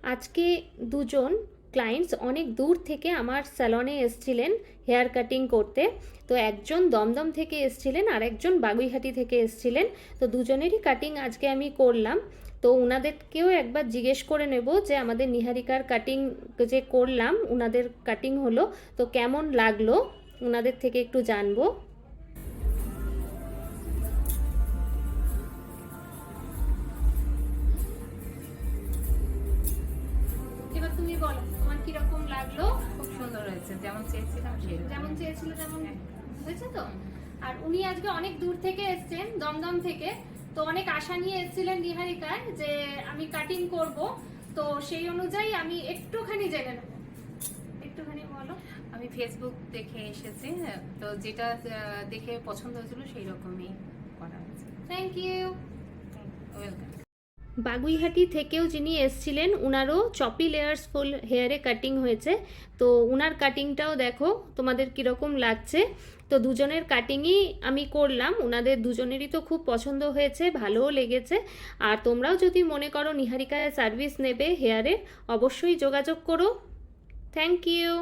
আজকে দুজন ক্লায়েন্টস অনেক দূর থেকে আমার স্যালনে এসছিলেন হেয়ার কাটিং করতে। তো একজন দমদম থেকে এসছিলেন আর একজন বাগুইহাটি থেকে এসছিলেন। তো দুজনেরই কাটিং আজকে আমি করলাম। তো ওনাদেরকেও একবার জিজ্ঞেস করে নেব যে আমাদের নিহারিকার কাটিং যে করলাম, ওনাদের কাটিং হলো, তো কেমন লাগলো ওনাদের থেকে একটু জানবো। এবার তুমি বলো তোমার কিরকম লাগলো। খুব সুন্দর হয়েছে, যেমন চেয়েছিলাম যেমন চেয়েছিল তেমন হয়েছে তো। আর উনি আজকে অনেক দূর থেকে এসেছেন, দমদম থেকে। তো অনেক আশা নিয়ে এসেছিলেন নিহারিকার যে আমি কাটিং করব। তো সেই অনুযায়ী আমি একটুখানি জেনে নেব, একটুখানি বলো। আমি ফেসবুক দেখে এসেছি, তো যেটা দেখে পছন্দ হয়েছিল সেই রকমই করা হয়েছে। Thank you. ওয়েলকাম। বাগুইহাটি থেকেও যিনি এসছিলেন উনারও চপি লেয়ার্স ফুল হেয়ারে কাটিং হয়েছে। তো উনার কাটিংটাও দেখো তোমাদের কীরকম লাগছে। তো দুজনের কাটিংই আমি করলাম, ওনাদের দুজনেরই তো খুব পছন্দ হয়েছে, ভালোও লেগেছে। আর তোমরাও যদি মনে করো নিহারিকায় সার্ভিস নেবে হেয়ারের, অবশ্যই যোগাযোগ করো। Thank you.